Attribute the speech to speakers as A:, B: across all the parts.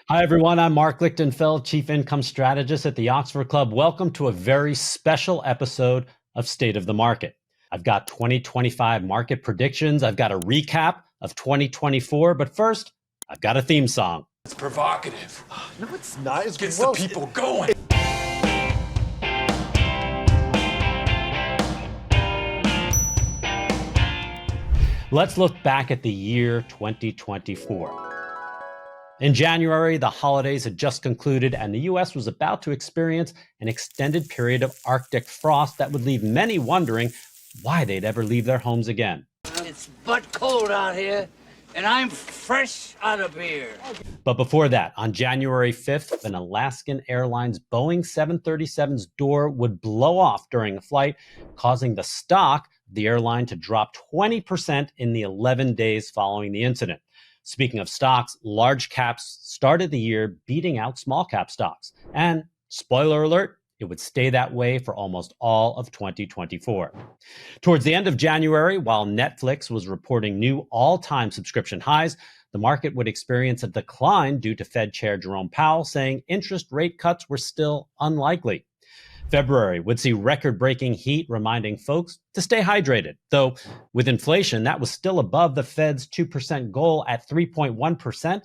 A: Hi, everyone. I'm Marc Lichtenfeld, Chief Income Strategist at the Oxford Club. Welcome to a very special episode of State of the Market. I've got 2025 market predictions. I've got a recap of 2024. But first, I've got a theme song.
B: It's provocative.
C: No, it's not. It's
B: Gets
C: gross.
B: the people going.
A: Let's look back at the year 2024. In January, the holidays had just concluded, and the U.S. was about to experience an extended period of Arctic frost that would leave many wondering why they'd ever leave their homes again.
D: It's butt cold out here, and I'm fresh out of beer.
A: But before that, on January 5th, an Alaskan Airlines Boeing 737's door would blow off during a flight, causing the stock of the airline to drop 20% in the 11 days following the incident. Speaking of stocks, large caps started the year beating out small cap stocks. And spoiler alert, it would stay that way for almost all of 2024. Towards the end of January, while Netflix was reporting new all-time subscription highs, the market would experience a decline due to Fed Chair Jerome Powell saying interest rate cuts were still unlikely. February would see record-breaking heat, reminding folks to stay hydrated. Though with inflation, that was still above the Fed's 2% goal at 3.1%.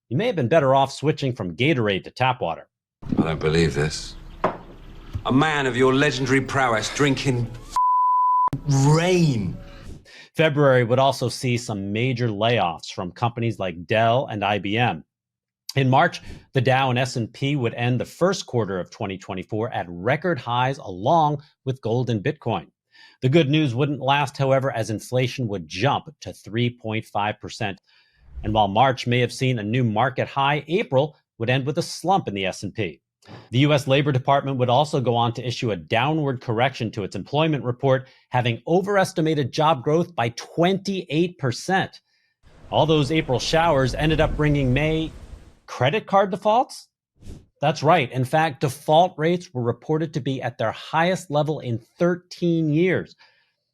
A: You may have been better off switching from Gatorade to tap water.
B: I don't believe this. A man of your legendary prowess drinking rain.
A: February would also see some major layoffs from companies like Dell and IBM. In March, the Dow and S&P would end the first quarter of 2024 at record highs along with gold and Bitcoin. The good news wouldn't last, however, as inflation would jump to 3.5%. And while March may have seen a new market high, April would end with a slump in the S&P. The U.S. Labor Department would also go on to issue a downward correction to its employment report, having overestimated job growth by 28%. All those April showers ended up bringing May credit card defaults? That's right. In fact, default rates were reported to be at their highest level in 13 years.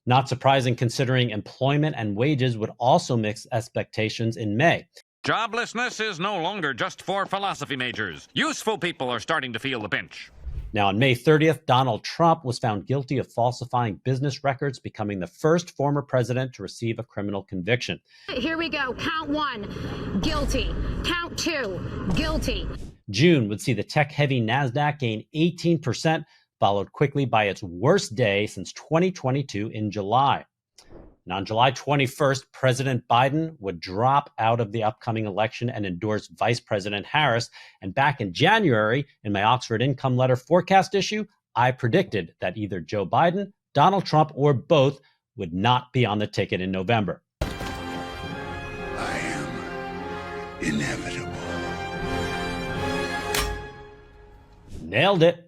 A: Not surprising considering employment and wages would also mix expectations in May.
E: Joblessness is no longer just for philosophy majors. Useful people are starting to feel the pinch.
A: Now, on May 30th, Donald Trump was found guilty of falsifying business records, becoming the first former president to receive a criminal conviction.
F: Here we go. Count one, guilty. Count two, guilty.
A: June would see the tech-heavy NASDAQ gain 18%, followed quickly by its worst day since 2022 in July. And on July 21st, President Biden would drop out of the upcoming election and endorse Vice President Harris. And back in January, in my Oxford Income Letter forecast issue, I predicted that either Joe Biden, Donald Trump, or both would not be on the ticket in November.
G: I am inevitable.
A: Nailed it.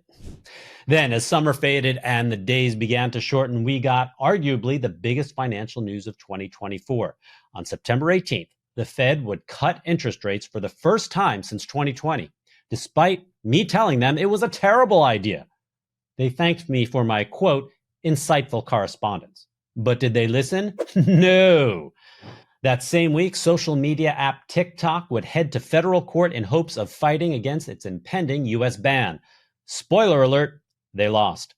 A: Then, as summer faded and the days began to shorten, we got arguably the biggest financial news of 2024. On September 18th, the Fed would cut interest rates for the first time since 2020, despite me telling them it was a terrible idea. They thanked me for my, quote, insightful correspondence. But did they listen? No. That same week, social media app TikTok would head to federal court in hopes of fighting against its impending U.S. ban. Spoiler alert, they lost.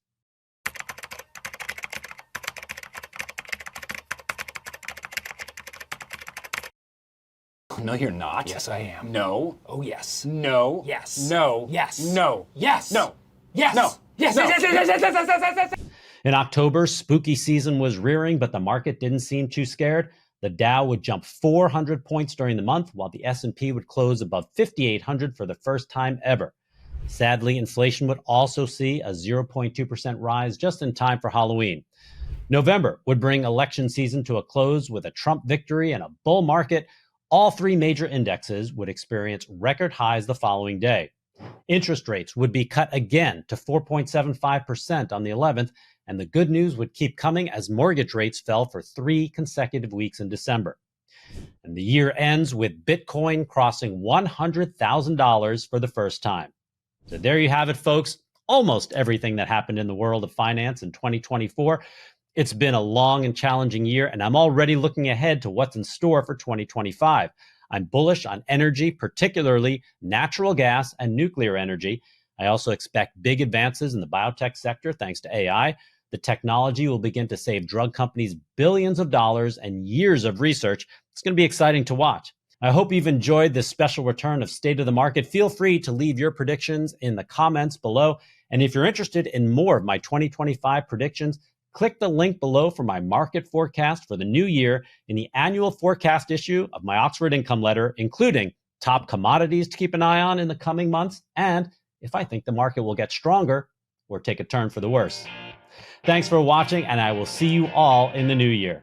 C: No, you're not.
H: Yes, I am.
C: No.
H: Oh, yes.
C: No.
H: Yes.
C: No.
H: Yes.
C: No.
H: Yes.
C: No.
H: Yes.
C: No.
H: Yes.
C: No.
H: Yes. Yes. Yes. Yes. Yes. Yes. Yes. Yes. Yes.
A: In October, spooky season was rearing, but the market didn't seem too scared. The Dow would jump 400 points during the month, while the S&P would close above 5,800 for the first time ever. Sadly, inflation would also see a 0.2% rise just in time for Halloween. November would bring election season to a close with a Trump victory and a bull market. All three major indexes would experience record highs the following day. Interest rates would be cut again to 4.75% on the 11th, and the good news would keep coming as mortgage rates fell for 3 consecutive weeks in December. And the year ends with Bitcoin crossing $100,000 for the first time. So there you have it, folks. Almost everything that happened in the world of finance in 2024. It's been a long and challenging year, and I'm already looking ahead to what's in store for 2025. I'm bullish on energy, particularly natural gas and nuclear energy. I also expect big advances in the biotech sector thanks to AI. The technology will begin to save drug companies billions of dollars and years of research. It's going to be exciting to watch. I hope you've enjoyed this special return of State of the Market. Feel free to leave your predictions in the comments below. And if you're interested in more of my 2025 predictions, click the link below for my market forecast for the new year in the annual forecast issue of my Oxford Income Letter, including top commodities to keep an eye on in the coming months, and if I think the market will get stronger or take a turn for the worse. Thanks for watching, and I will see you all in the new year.